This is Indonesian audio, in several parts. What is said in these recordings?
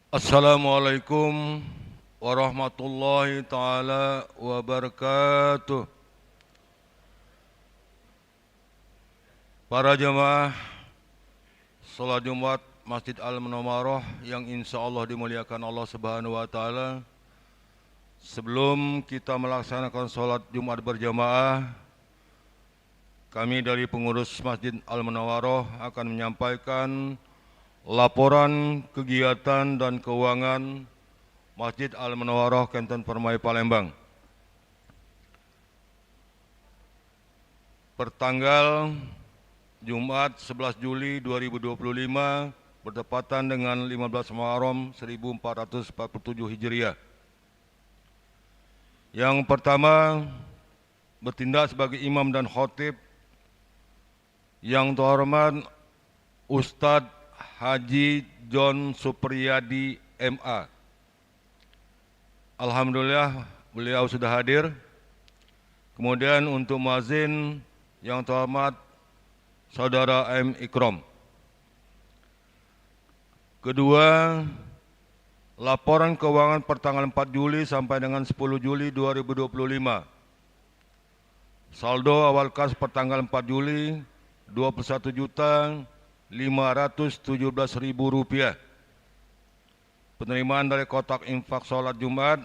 Assalamualaikum warahmatullahi taala wabarakatuh. Para jemaah salat Jumat Masjid Al-Munawwarah yang insya Allah dimuliakan Allah Subhanahu wa taala. Sebelum kita melaksanakan salat Jumat berjamaah, kami dari pengurus Masjid Al-Munawwarah akan menyampaikan laporan kegiatan dan keuangan Masjid Al-Munawwarah Kenten Permai Palembang. Pertanggal Jumat 11 Juli 2025 bertepatan dengan 15 Muharram 1447 Hijriah. Yang pertama, bertindak sebagai imam dan khatib yang terhormat Ustadz Haji John Supriyadi MA. Alhamdulillah beliau sudah hadir. Kemudian untuk muazin yang terhormat Saudara M. Ikrom. Kedua, laporan keuangan pertanggal 4 Juli sampai dengan 10 Juli 2025. Saldo awal kas pertanggal 4 Juli Rp21.517.000. Penerimaan dari kotak infak sholat Jumat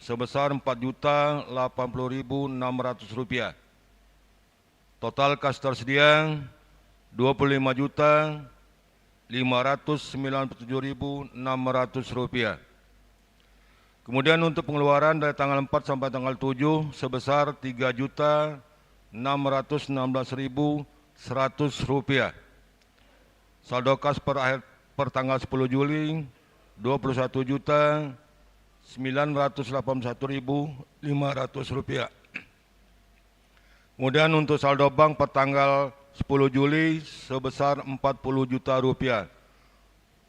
sebesar Rp4.080.600. Total kas tersedia Rp25.597.600. Kemudian untuk pengeluaran dari tanggal 4 sampai tanggal 7 sebesar Rp3.616.100. Saldo kas per tanggal 10 Juli Rp21.981.500. Kemudian untuk saldo bank per tanggal 10 Juli sebesar Rp40 juta.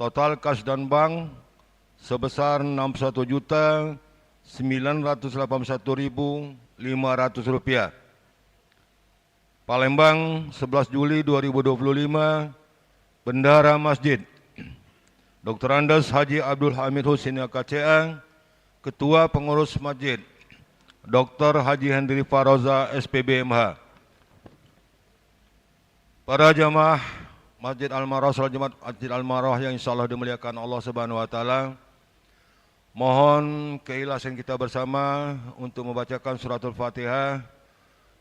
Total kas dan bank sebesar Rp61.981.500. Palembang 11 Juli 2025, Bendahara Masjid Dr. Andes Haji Abdul Hamid Husin KCA, Ketua Pengurus Masjid Dr. Haji Hendri Faroza SPBMH. Para jamaah Masjid Al-Munawwarah salat Jumat Masjid Al-Munawwarah yang insyaallah dimuliakan Allah Subhanahu wa taala, mohon keikhlasan kita bersama untuk membacakan suratul Fatihah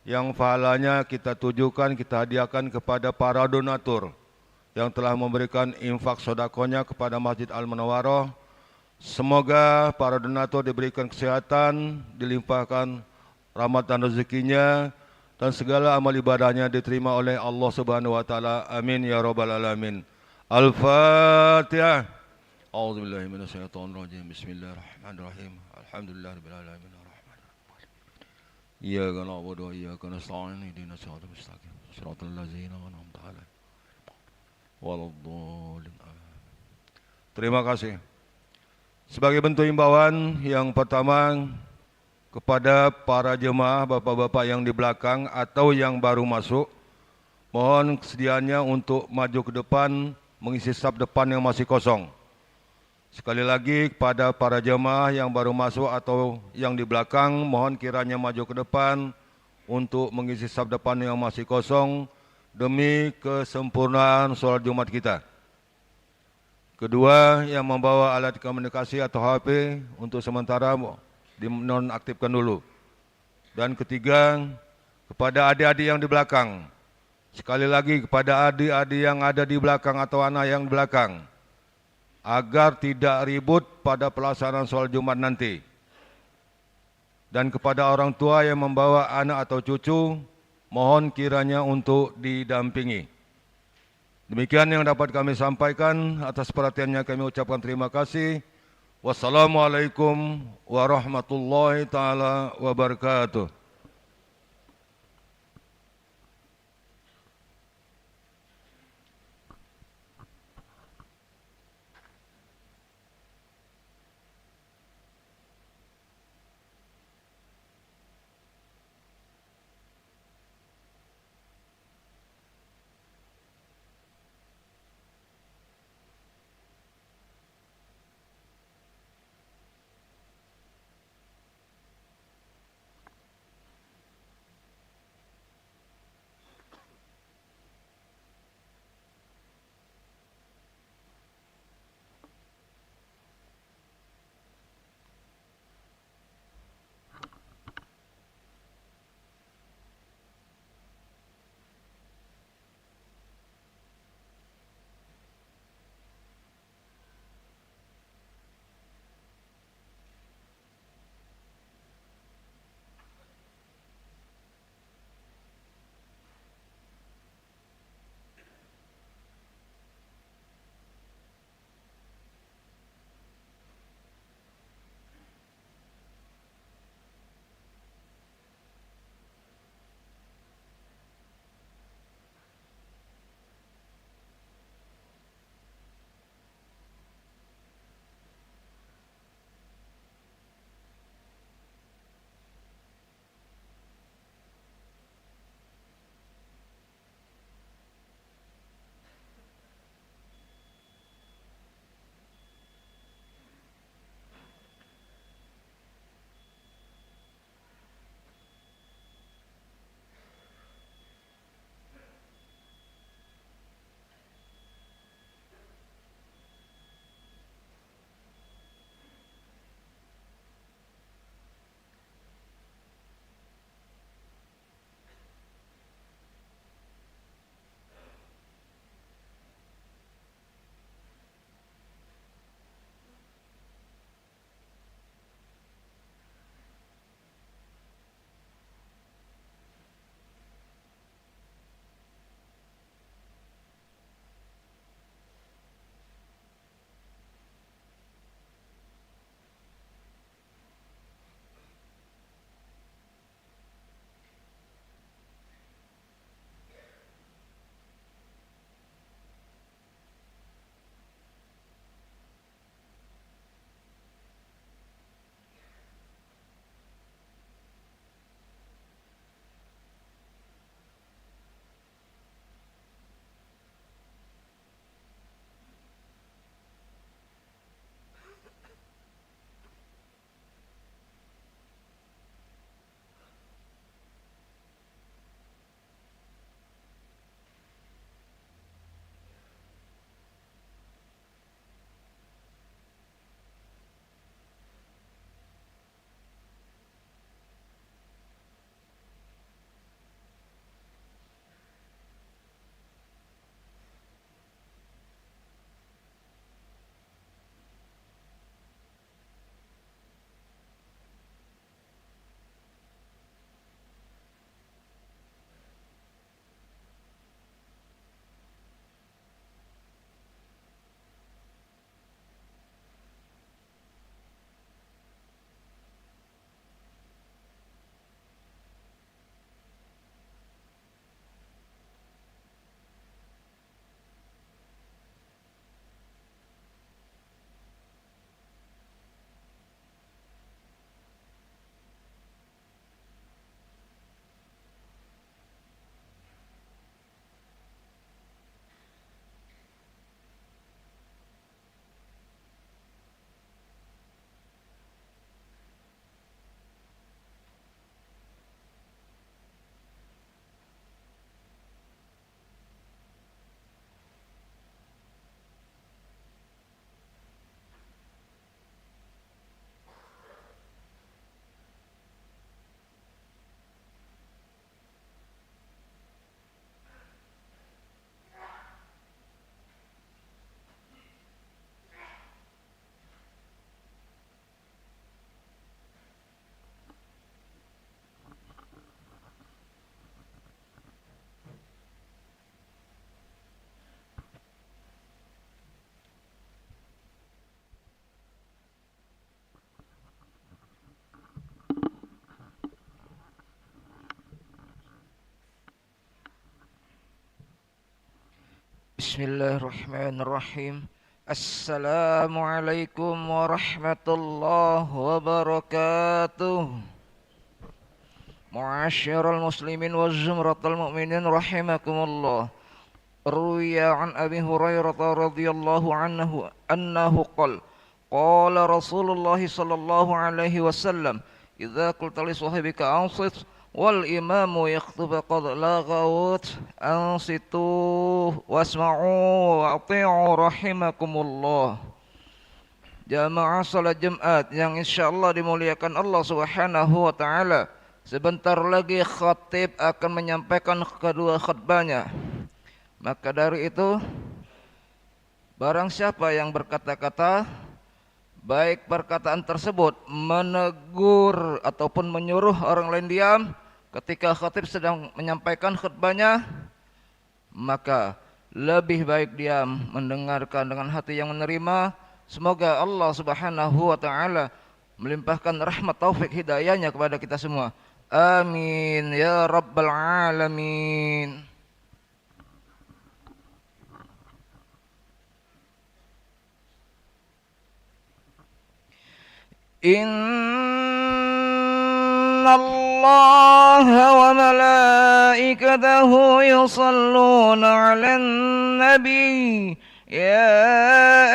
yang pahalanya kita tujukan, kita hadiahkan kepada para donatur yang telah memberikan infak sodakonya kepada Masjid Al-Munawwarah. Semoga para donatur diberikan kesehatan, dilimpahkan rahmat dan rezekinya, dan segala amal ibadahnya diterima oleh Allah Subhanahu wa taala. Amin ya rabbal alamin. Al-Fatihah. A'udzubillahi minasyaitonirrajim. Bismillahirrahmanirrahim. Alhamdulillahirabbil alamin. Iyyaka na'budu wa iyyaka nasta'in. Ihdinas siratal mustaqim. Shiratal ladzina an'amta 'alaihim waladdallin. Terima kasih. Sebagai bentuk himbauan yang pertama kepada para jemaah bapak-bapak yang di belakang atau yang baru masuk, mohon kesediaannya untuk maju ke depan mengisi saf depan yang masih kosong. Sekali lagi kepada para jemaah yang baru masuk atau yang di belakang, mohon kiranya maju ke depan untuk mengisi saf depan yang masih kosong demi kesempurnaan sholat Jumat kita. Kedua, yang membawa alat komunikasi atau HP untuk sementara dinonaktifkan dulu. Dan ketiga, kepada adik-adik yang di belakang, sekali lagi kepada adik-adik yang ada di belakang atau anak yang di belakang, agar tidak ribut pada pelaksanaan sholat Jumat nanti. Dan kepada orang tua yang membawa anak atau cucu, mohon kiranya untuk didampingi. Demikian yang dapat kami sampaikan. Atas perhatiannya kami ucapkan terima kasih. Wassalamualaikum warahmatullahi taala wabarakatuh. Bismillahirrahmanirrahim. Assalamualaikum warahmatullahi wabarakatuh. Ma'asyiral muslimin wa zumratal mu'minin rahimakumullah. Ruya an Abi Hurairah radhiyallahu anhu qala qala Rasulullah sallallahu alaihi wasallam idza qulta li sahibika ansit wal imamu yakhtub qad laghawt ansitu wasma'u wa ati'u rahimakumullah. Jamaah salat Jumat yang insyaallah dimuliakan Allah Subhanahu wa taala. Sebentar lagi khatib akan menyampaikan kedua khutbahnya. Maka dari itu, barang siapa yang berkata-kata, baik perkataan tersebut menegur ataupun menyuruh orang lain diam ketika khatib sedang menyampaikan khutbahnya, maka lebih baik diam, mendengarkan dengan hati yang menerima. Semoga Allah Subhanahu wa taala melimpahkan rahmat taufik hidayahnya kepada kita semua. Amin ya rabbal alamin. Innallaha wa malaikatahu yusalluna 'alan nabi ya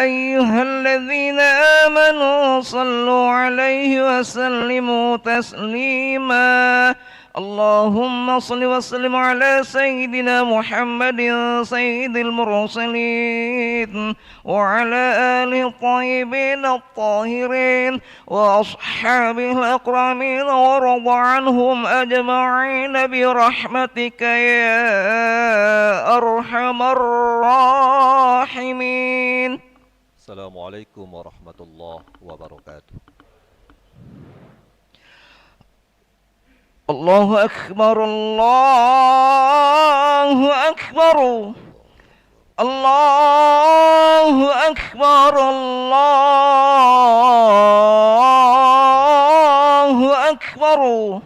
ayyuhalladzina amanu sallu 'alaihi wa sallimu taslima. Allahumma salli wa sallim ala sayyidina Muhammadin sayyidil mursalin wa ala alihi tayyibin at-tahirin wa ashabihi al-akramin wa radha anhum ajma'in bi rahmatika ya arhamar rahimin. Assalamualaikum warahmatullahi wabarakatuh. Allahu akbar, Allahu akbar, Allahu akbar, Allahu akbar.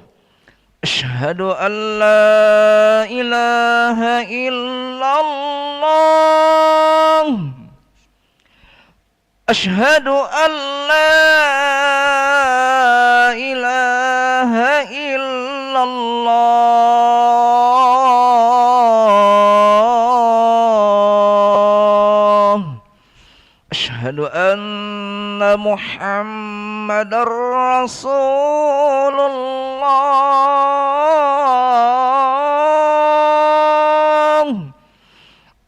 Asyhadu an la ilaha illallah. Asyhadu an la ilaha illallah. Asyhadu anna Muhammadar Rasulullah.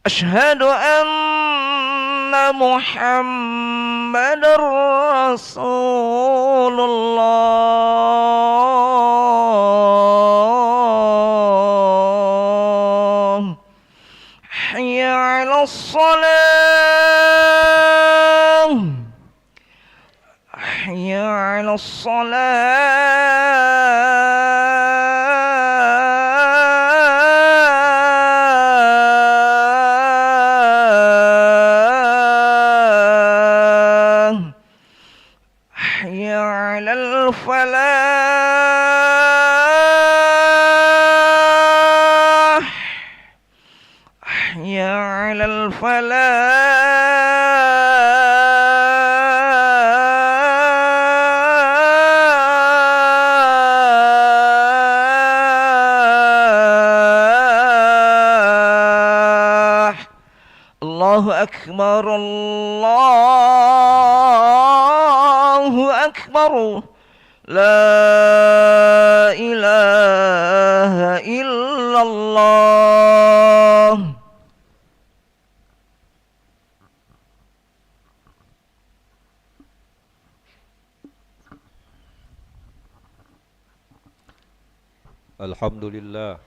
Asyhadu anna Muhammadar Rasulullah. Hayya 'alas salah. Hayya 'alas salah. Hayya 'alal falah. Hayya 'alal falah. Allahu akbar, Allahu akbar. La ilaha illallah. Alhamdulillah.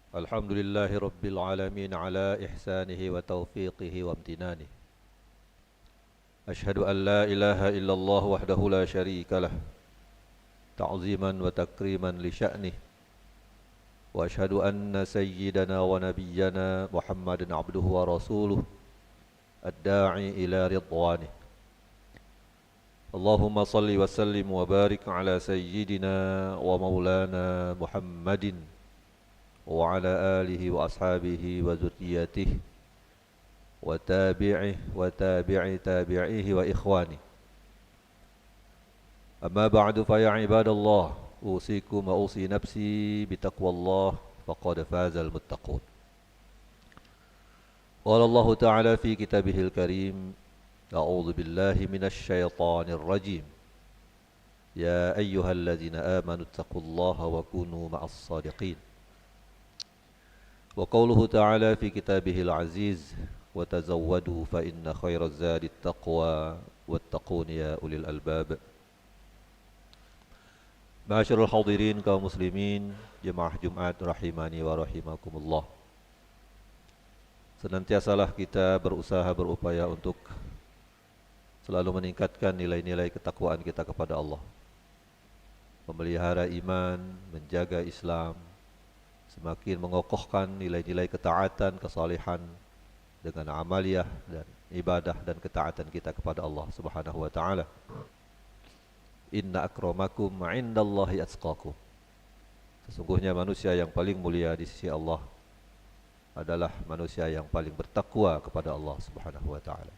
Alhamdulillahi rabbil alamin ala ihsanihi wa taufiqihi wa amtinanihi. Ashhadu an la ilaha illallah wahdahu la syarika lah, ta'ziman wa takriman li sya'nih. Wa ashhadu anna sayyidana wa nabiyyana Muhammadan abduhu wa rasuluh ad-da'i ila ridwanih. Allahumma salli wa sallim wa barik ala sayyidina wa maulana Muhammadin وعلى آله وأصحابه وذريته وتابعه وتابع تابعيه وإخوانه. أما بعد فيا عباد الله أوصيكم وأوصي نفسي بتقوى الله فقد فاز المتقون. قال الله تعالى في كتابه الكريم: أعوذ بالله من الشيطان الرجيم. يا أيها الذين آمنوا اتقوا الله وكونوا مع الصادقين. وقوله تعالى في كتابه العزيز: وتزودوا فإن خير الزاد التقوى واتقون يا أولي الألباب. Ma'asyiral hadirin kaum muslimin, jemaah Jumat rahimani wa rahimakumullah. Senantiasalah kita berupaya untuk selalu meningkatkan nilai-nilai ketakwaan kita kepada Allah, memelihara iman, menjaga Islam, semakin mengokohkan nilai-nilai ketaatan, kesalehan dengan amaliyah dan ibadah dan ketaatan kita kepada Allah Subhanahu wa taala. Inna akramakum indallahi atqakum. Sesungguhnya manusia yang paling mulia di sisi Allah adalah manusia yang paling bertakwa kepada Allah Subhanahu wa taala.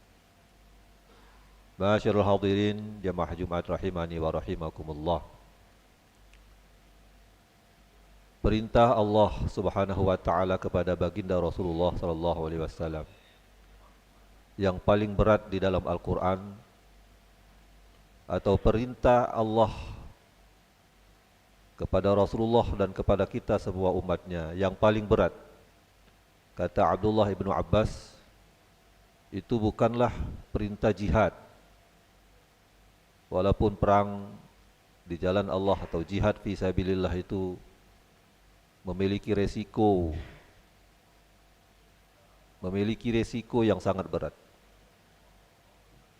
Ma'asyiral hadirin jamaah Jumat rahimani wa rahimakumullah. Perintah Allah Subhanahu wa taala kepada baginda Rasulullah sallallahu alaihi wasallam yang paling berat di dalam Al-Qur'an, atau perintah Allah kepada Rasulullah dan kepada kita semua umatnya yang paling berat, kata Abdullah ibnu Abbas, itu bukanlah perintah jihad. Walaupun perang di jalan Allah atau jihad fi sabilillah itu memiliki resiko yang sangat berat.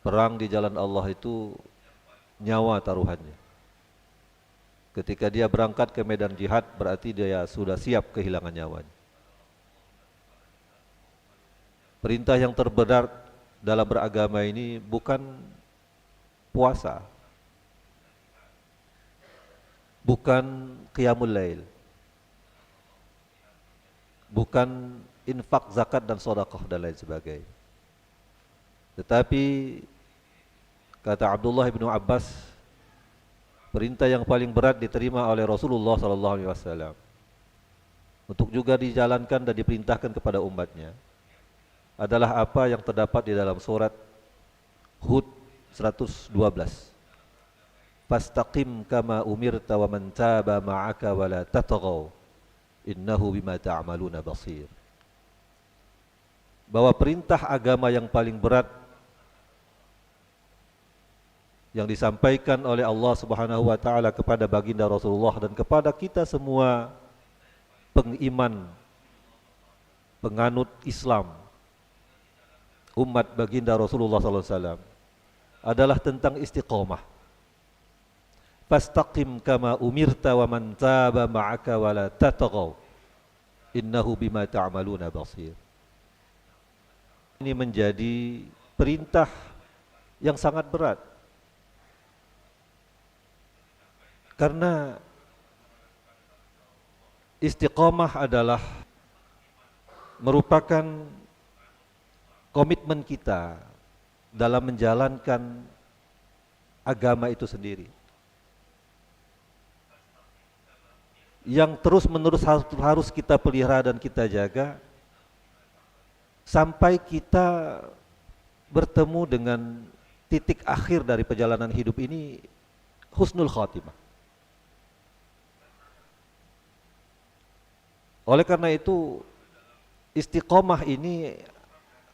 Perang di jalan Allah itu nyawa taruhannya. Ketika dia berangkat ke medan jihad, berarti dia sudah siap kehilangan nyawanya. Perintah yang terberat dalam beragama ini bukan puasa, bukan qiyamul lail, bukan infak, zakat dan sedekah dan lain sebagainya. Tetapi kata Abdullah ibnu Abbas, perintah yang paling berat diterima oleh Rasulullah SAW untuk juga dijalankan dan diperintahkan kepada umatnya adalah apa yang terdapat di dalam surat Hud 112. Fastaqim kama umirta wa man taba ma'aka wa la tatghaw innahu bima ta'maluna basir. Bahwa perintah agama yang paling berat yang disampaikan oleh Allah Subhanahu wa taala kepada baginda Rasulullah dan kepada kita semua pengiman, penganut Islam, umat baginda Rasulullah sallallahu alaihi wasallam adalah tentang istiqamah. Fastaqim kama umirta wa man taba ma'aka wa la tatghaw innahu bima ta'maluna basir. Ini menjadi perintah yang sangat berat. Karena istiqamah adalah merupakan komitmen kita dalam menjalankan agama itu sendiri, yang terus-menerus harus kita pelihara dan kita jaga sampai kita bertemu dengan titik akhir dari perjalanan hidup ini, husnul khatimah. Oleh karena itu, istiqomah ini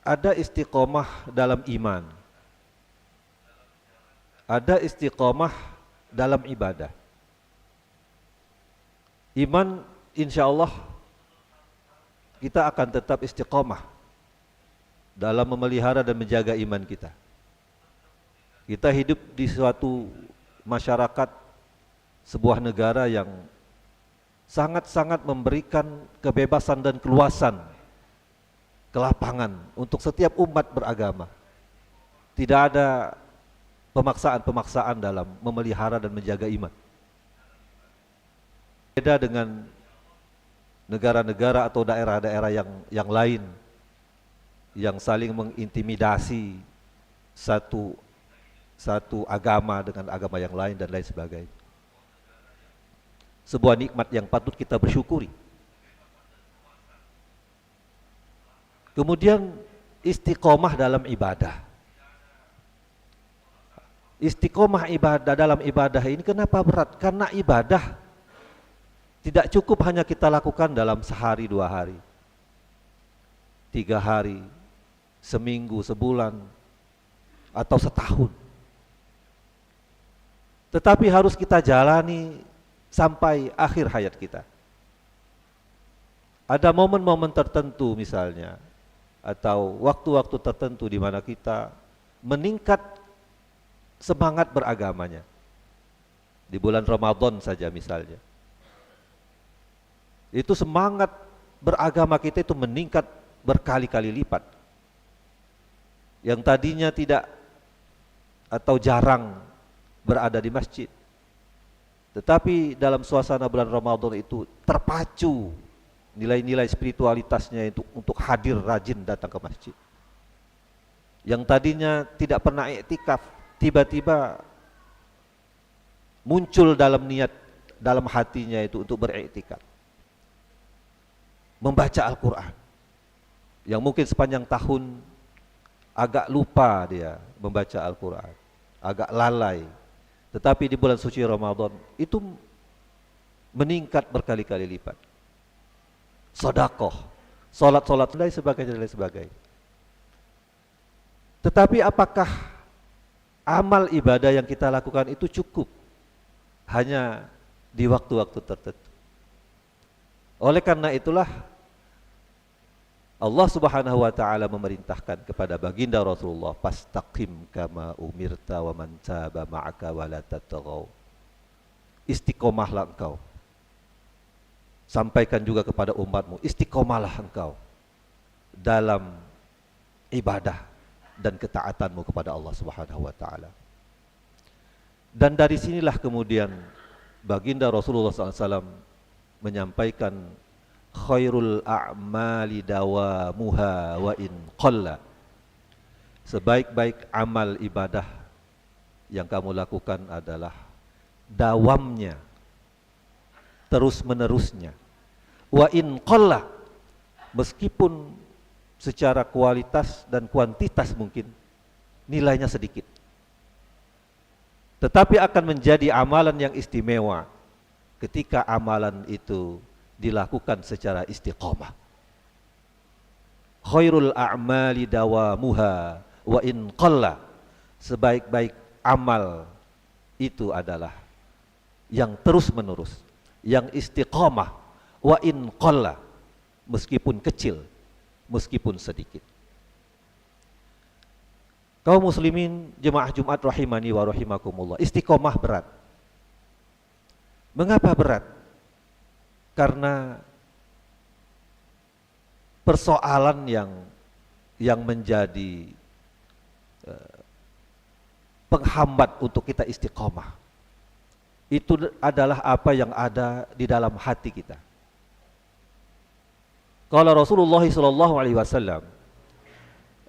ada istiqomah dalam iman, ada istiqomah dalam ibadah. Iman, insya Allah kita akan tetap istiqomah dalam memelihara dan menjaga iman kita. Kita hidup di suatu masyarakat, sebuah negara yang sangat-sangat memberikan kebebasan dan keluasan, kelapangan untuk setiap umat beragama. Tidak ada pemaksaan-pemaksaan dalam memelihara dan menjaga iman. Beda dengan negara-negara atau daerah-daerah yang lain yang saling mengintimidasi satu agama dengan agama yang lain dan lain sebagainya. Sebuah nikmat yang patut kita bersyukuri. Kemudian istiqomah dalam ibadah. Istiqomah ibadah dalam ibadah ini kenapa berat? Karena ibadah tidak cukup hanya kita lakukan dalam sehari, 2 hari, 3 hari, seminggu, sebulan, atau setahun. Tetapi harus kita jalani sampai akhir hayat kita. Ada momen-momen tertentu misalnya, atau waktu-waktu tertentu di mana kita meningkat semangat beragamanya. Di bulan Ramadan saja misalnya. Itu semangat beragama kita itu meningkat berkali-kali lipat. Yang tadinya tidak atau jarang berada di masjid, tetapi dalam suasana bulan Ramadan itu terpacu nilai-nilai spiritualitasnya itu untuk hadir rajin datang ke masjid. Yang tadinya tidak pernah iktikaf, tiba-tiba muncul dalam niat, dalam hatinya itu untuk beriktikaf. Membaca Al-Quran, yang mungkin sepanjang tahun agak lupa dia membaca Al-Quran, agak lalai. Tetapi di bulan suci Ramadan itu meningkat berkali-kali lipat. Sedekah, salat-salat dan lain sebagainya. Tetapi apakah amal ibadah yang kita lakukan itu cukup hanya di waktu-waktu tertentu? Oleh karena itulah Allah Subhanahu wa taala memerintahkan kepada baginda Rasulullah, fastaqim kama umirta wa man taba ma'aka wa la tatghaw. Istiqomahlah engkau. Sampaikan juga kepada umatmu, istiqomahlah engkau dalam ibadah dan ketaatanmu kepada Allah Subhanahu wa taala. Dan dari sinilah kemudian baginda Rasulullah SAW menyampaikan khairul a'mali dawamuha wa in qalla. Sebaik-baik amal ibadah yang kamu lakukan adalah dawamnya, terus menerusnya. Wa in qalla, meskipun secara kualitas dan kuantitas mungkin nilainya sedikit, tetapi akan menjadi amalan yang istimewa ketika amalan itu dilakukan secara istiqomah. Khairul a'mali dawamuha wa in qalla. Sebaik-baik amal itu adalah yang terus menerus, yang istiqomah, wa in qalla, meskipun kecil, meskipun sedikit. Kaum muslimin jemaah Jumat rahimani wa rahimakumullah, istiqomah berat. Mengapa berat? Karena persoalan yang menjadi penghambat untuk kita istiqomah itu adalah apa yang ada di dalam hati kita. Qala Rasulullah sallallahu alaihi wasallam,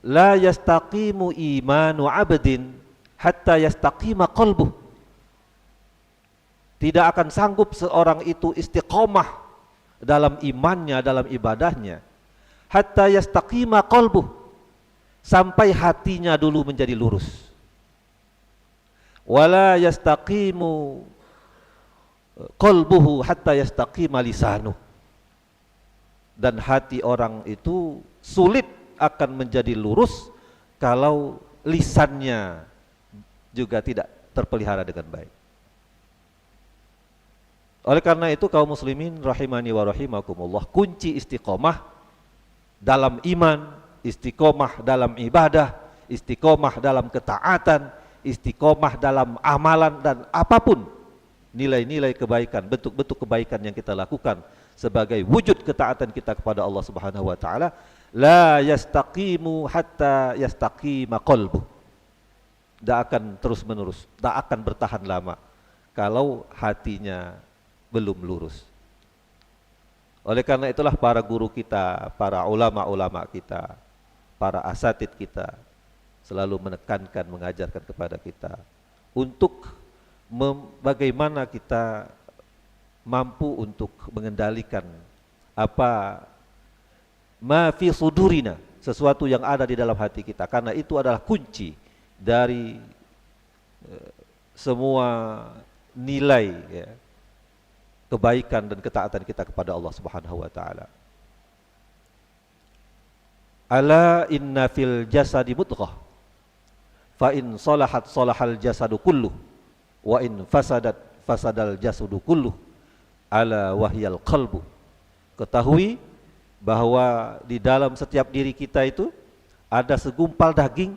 la yastaqimu imanu 'abdin hatta yastaqima qalbuh. Tidak akan sanggup seorang itu istiqomah dalam imannya, dalam ibadahnya, hatta yastaqima qalbuh, sampai hatinya dulu menjadi lurus. Wala yastaqimu qalbuhu hatta yastaqima lisanuh. Dan hati orang itu sulit akan menjadi lurus kalau lisannya juga tidak terpelihara dengan baik. Oleh karena itu kaum muslimin rahimani wa rahimakumullah, kunci istiqomah dalam iman, istiqomah dalam ibadah, istiqomah dalam ketaatan, istiqomah dalam amalan dan apapun nilai-nilai kebaikan, bentuk-bentuk kebaikan yang kita lakukan sebagai wujud ketaatan kita kepada Allah Subhanahu wa taala, la yastaqimu hatta yastaqima qalbuh. Tidak akan terus-menerus, tidak akan bertahan lama kalau hatinya belum lurus. Oleh karena itulah para guru kita, para ulama-ulama kita, para asatid kita selalu menekankan, mengajarkan kepada kita untuk bagaimana kita mampu untuk mengendalikan apa ma fi sudurina, sesuatu yang ada di dalam hati kita, karena itu adalah kunci dari semua nilai ya, kebaikan dan ketaatan kita kepada Allah Subhanahu wa taala. Ala inna fil jasadi mudghah fa in salahat salahal jasadu kulluh wa in fasadat fasadal jasadu kulluh ala wahyal qalbu. Ketahui bahwa di dalam setiap diri kita itu ada segumpal daging.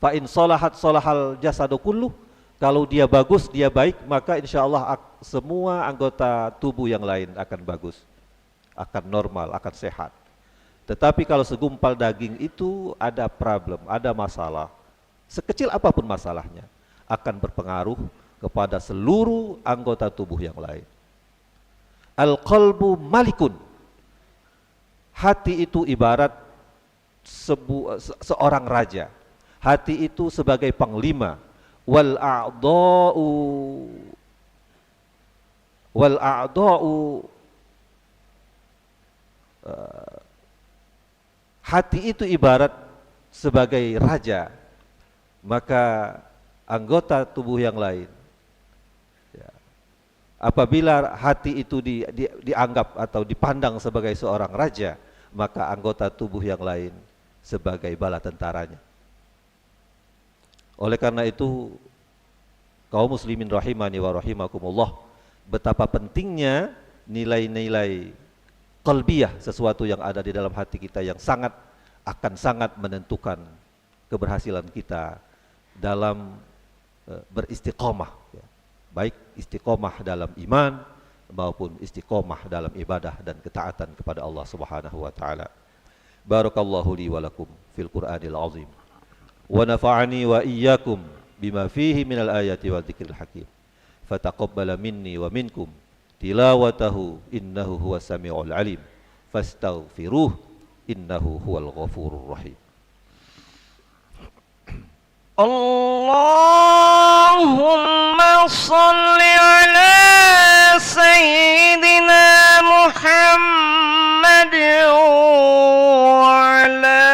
Fa in salahat salahal jasadu kulluh, kalau dia bagus, dia baik, maka insya Allah semua anggota tubuh yang lain akan bagus, akan normal, akan sehat. Tetapi kalau segumpal daging itu ada problem, ada masalah, sekecil apapun masalahnya, akan berpengaruh kepada seluruh anggota tubuh yang lain. Al-qalbu malikun, hati itu ibarat seorang raja, hati itu sebagai panglima. Wal a'da'u hati itu ibarat sebagai raja, maka anggota tubuh yang lain ya, apabila hati itu dianggap atau dipandang sebagai seorang raja, maka anggota tubuh yang lain sebagai bala tentaranya. Oleh karena itu, kaum muslimin rahimani wa rahimakumullah, betapa pentingnya nilai-nilai qalbiyah, sesuatu yang ada di dalam hati kita yang akan sangat menentukan keberhasilan kita dalam beristiqomah ya. Baik istiqomah dalam iman maupun istiqomah dalam ibadah dan ketaatan kepada Allah Subhanahu wa taala. Barakallahu li wa lakum fil Qur'anil azim. Wa nafa'ani wa iyyakum bima fihi minal ayati wa dzikril hakim. Fataqabbala minni wa minkum tilawatahu innahu huwas samiul alim. Fastaghfiruh innahu huwal ghafurur rahim. Allahumma salli ala sayyidina Muhammad wa ala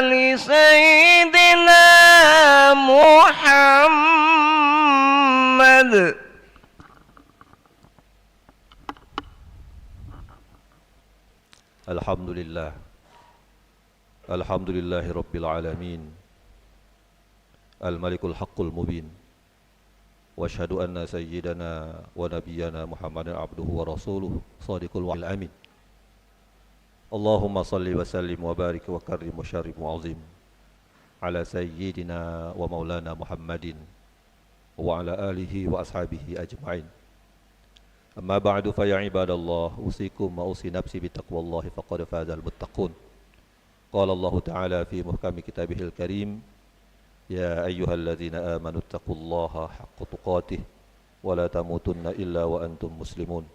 ali sayyidina Muhammad. Alhamdulillah. Alhamdulillahi rabbil alamin. Al-Malikul Haqqul Mubin. Wa asyhadu anna sayyidana wa nabiyyana Muhammadan abduhu wa rasuluh shadiqul wa'il amin. Allahumma salli wa sallim wa barik wa karrim wa syarif wa azim ala sayyidina wa maulana Muhammadin wa ala alihi wa ashabihi ajma'in. Amma ba'du fa ya ibadallah, usikum wa usi nafsi bitaqwallahi faqad fazal muttaqun. Qala Allah Ta'ala fi muhkami kitabihil karim, ya ayyuhalladzina amanu taqullaha haqqa tuqatih wa la tamutunna illa wa antum muslimun.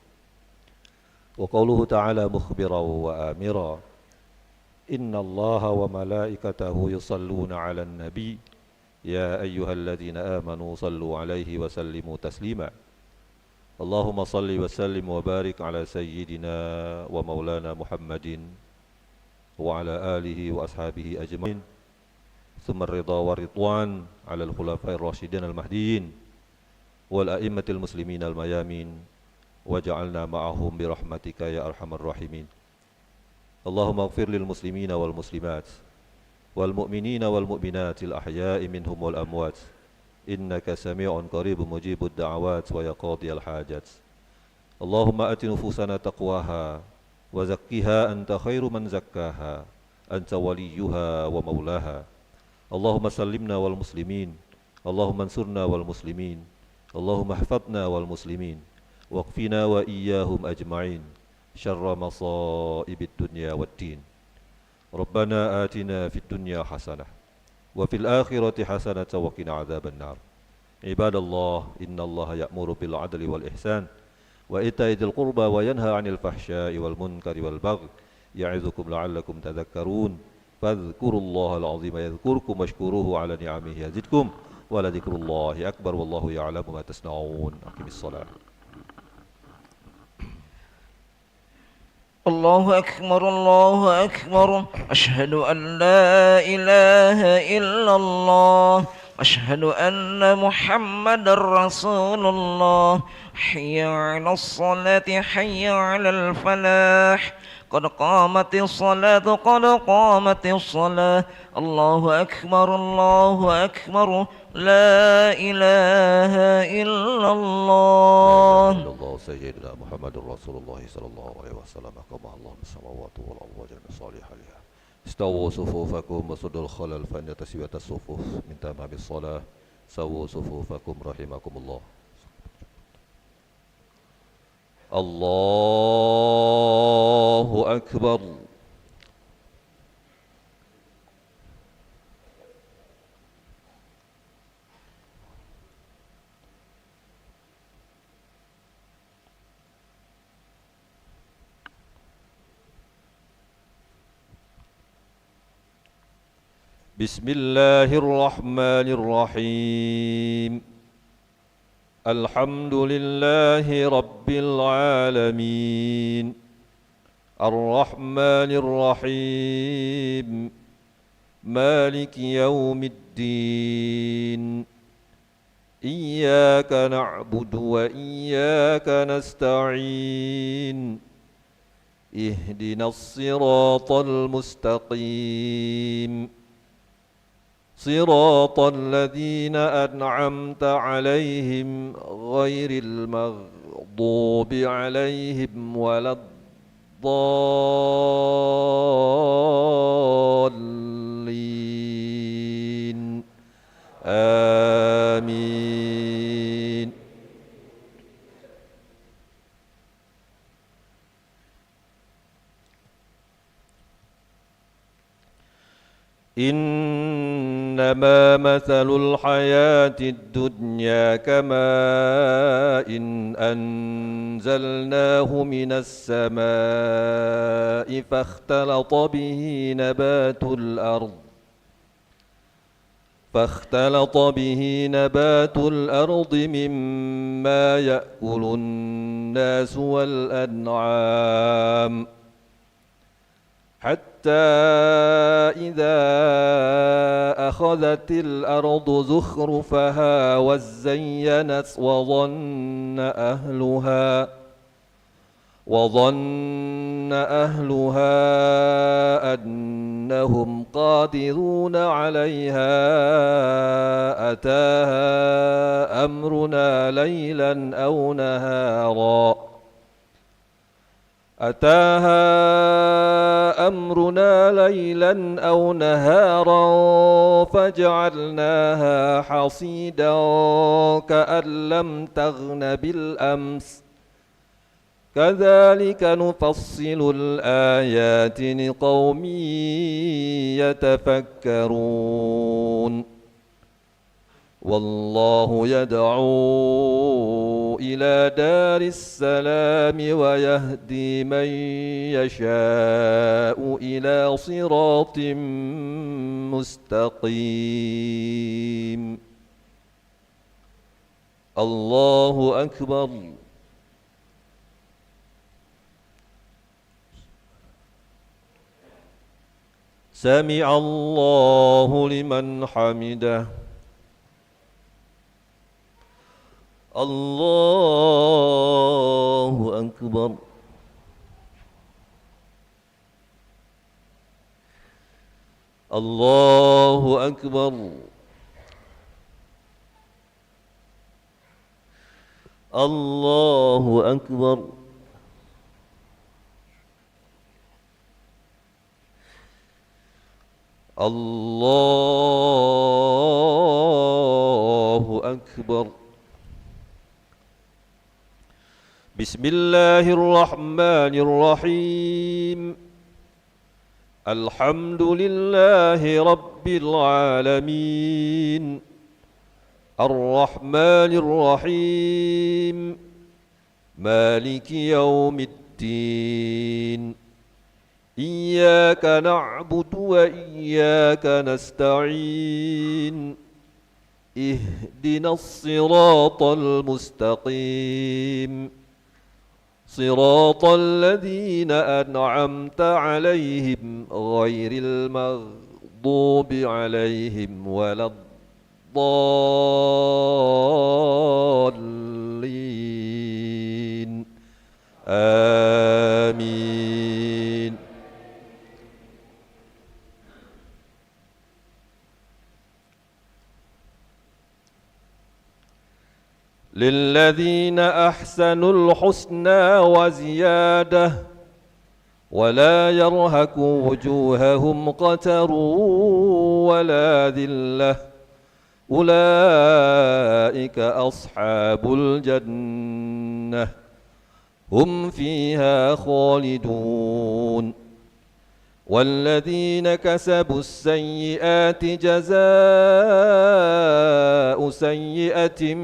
Wa qawluhu ta'ala mukhbiran wa amira, inna allaha wa malaikatahu yusalluna 'alan nabi ya ayyuhalladzina amanu sallu 'alaihi wa sallimu taslima. Allahumma salli wa sallim wa barik ala sayyidina wa maulana Muhammadin wa ala alihi wa ashabihi ajma'in. ثم الرضا والرضوان على الخلفاء الراشدين المهديين والأئمة المسلمين الميامين وجعلنا معهم برحمتك يا أرحم الراحمين. اللهم اغفر للمسلمين والمسلمات والمؤمنين والمؤمنات الأحياء منهم والأموات إنك سميع قريب مجيب الدعوات ويا قاضي الحاجات. اللهم آت نفوسنا تقواها وزكها أنت خير من زكاها أنت وليها ومولاها. اللهم سلمنا والمسلمين، اللهم انصرنا والمسلمين، اللهم احفظنا والمسلمين، واكفنا وإياهم أجمعين شر مصائب الدنيا والدين. ربنا آتنا في الدنيا حسنة وفي الآخرة حسنة وقنا عذاب النار. عباد الله، إن الله يأمر بالعدل والإحسان وإيتاء ذي القربى وينهى عن الفحشاء والمنكر والبغي يعظكم لعلكم تذكرون فاذكروا الله العظيم يذكركم واشكروه على نعمه يزدكم ولذكر الله أكبر والله يعلم ما تصنعون. أقم الصلاة. الله أكبر الله أكبر أشهد أن لا إله إلا الله أشهد أن محمد رسول الله حي على الصلاة حي على الفلاح قد قامت الصلاة قد قامت الصلاة الله أكبر لا إله إلا الله. إلا الله سيدنا محمد رسول الله صلى الله عليه وسلم كما الله السماوات والأرض وجميع صالحها استووا صفوفكم وسدوا الخلل فإن تسوية الصفوف من تمام الصلاة سووا صفوفكم رحمكم الله. الله أكبر. بسم الله الرحمن الرحيم الحمد لله رب العالمين الرحمن الرحيم مالك يوم الدين إياك نعبد وإياك نستعين اهدنا الصراط المستقيم صراط الذين أنعمت عليهم غير المغضوب عليهم ولا الضالين آمين. إنما مثل الحياة الدنيا كماء أنزلناه من السماء فاختلط به نبات الأرض مما يأكل الناس والأنعام حتى إذا أخذت الأرض زخرفها وزينت وظن أهلها أنهم قادرون عليها أتاها أمرنا ليلا أو نهارا فجعلناها حصيدا كأن لم تغن بالأمس كذلك نفصل الآيات لقوم يتفكرون. والله يدعو إلى دار السلام ويهدي من يشاء إلى صراط مستقيم. الله أكبر. سمع الله لمن حمده. الله أكبر. الله أكبر. الله أكبر. الله أكبر. بسم الله الرحمن الرحيم الحمد لله رب العالمين الرحمن الرحيم مالك يوم الدين إياك نعبد وإياك نستعين اهدنا الصراط المستقيم صراط الذين أنعمت عليهم غير المغضوب عليهم ولا الضالين آمين. للذين أحسنوا الحسنى وزيادة ولا يرهق وجوههم قتر ولا ذلة أولئك أصحاب الجنة هم فيها خالدون والذين كسبوا السيئات جزاء سيئة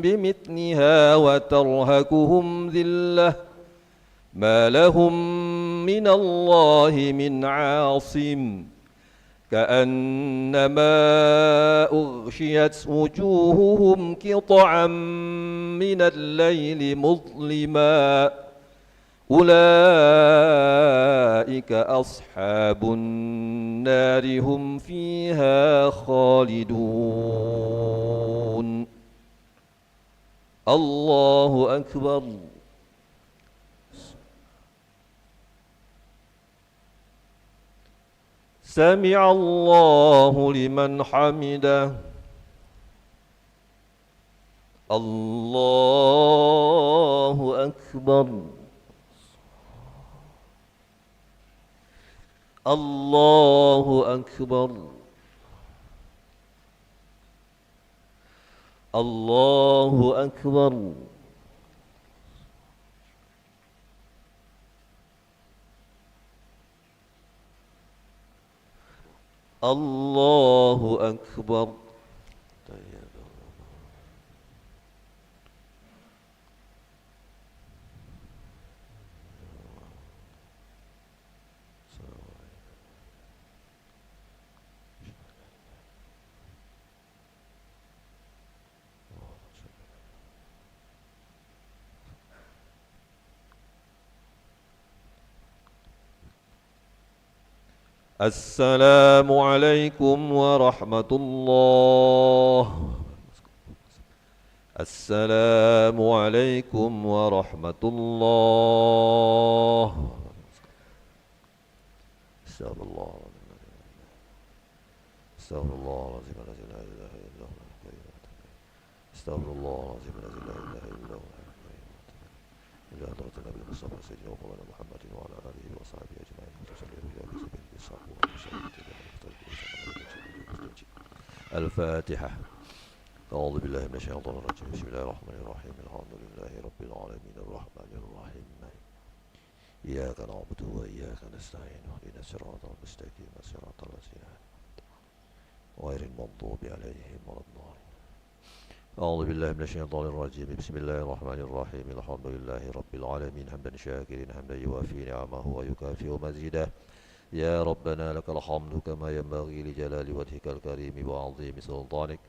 بمثلها وترهقهم ذلة ما لهم من الله من عاصم كأنما أغشيت وجوههم قطعا من الليل مظلما أولئك أصحاب النار هم فيها خالدون. الله أكبر. سمع الله لمن حمده. الله أكبر. الله أكبر. الله أكبر. الله أكبر. السلام عليكم ورحمة الله. السلام عليكم ورحمة الله. استغفر الله. استغفر الله العظيم الذي لا إله إلا هو. استغفر الله العظيم الذي لا إله إلا هو. إلى حضرة النبي المصطفى سيدنا ومولانا محمد وعلى آله وصحبه أجمعين. الفاتحة. أعوذ بالله من الشيطان الرجيم. بسم الله الرحمن الرحيم. الحمد لله رب العالمين الرحمن الرحيم إياك نعبد وإياك نستعين اهدنا الصراط المستقيم صراط الذين غير المغضوب عليهم ولا الضالين. أعوذ بالله من الشيطان الرجيم. بسم الله الرحمن الرحيم. الحمد لله رب العالمين حمدا شاكرين حمدا يوافي نعمه ويكافئ مزيده. يا ربنا لك الحمد كما ينبغي لجلال وجهك الكريم وعظيم سلطانك.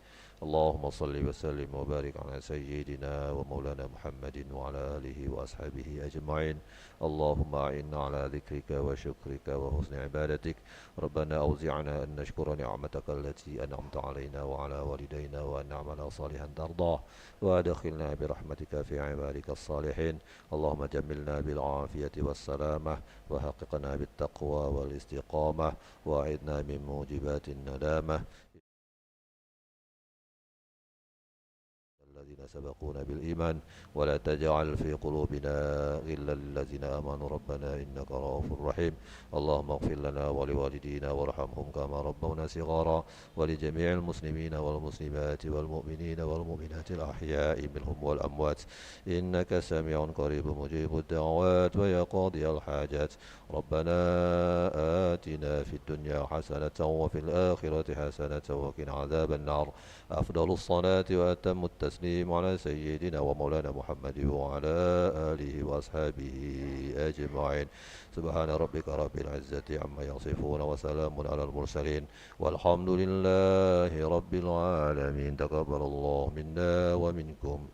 اللهم صل وسلم وبارك على سيدنا ومولانا محمد وعلى آله وأصحابه أجمعين. اللهم أعنا على ذكرك وشكرك وحسن عبادتك. ربنا أوزعنا أن نشكر نعمتك التي أنعمت علينا وعلى والدينا وأن نعمل صالحا ترضاه وأدخلنا برحمتك في عبادك الصالحين. اللهم جملنا بالعافية والسلامة وحققنا بالتقوى والاستقامة وأعذنا من موجبات الندامة. الذين سبقونا بالإيمان ولا تجعل في قلوبنا غلا للذين آمنوا ربنا إنك رؤوف رحيم. اللهم اغفر لنا ولوالدينا وارحمهم كما ربونا صغارا ولجميع المسلمين والمسلمات والمؤمنين والمؤمنات الأحياء منهم والأموات إنك سميع قريب مجيب الدعوات ويا قاضي الحاجات. ربنا آتنا في الدنيا حسنة وفي الآخرة حسنة وقنا عذاب النار. أفضل الصلاة وأتم التسليم على سيدنا ومولانا محمد وعلى آله وأصحابه أجمعين. سبحان ربك رب العزة عما يصفون وسلام على المرسلين والحمد لله رب العالمين. تقبل الله منا ومنكم.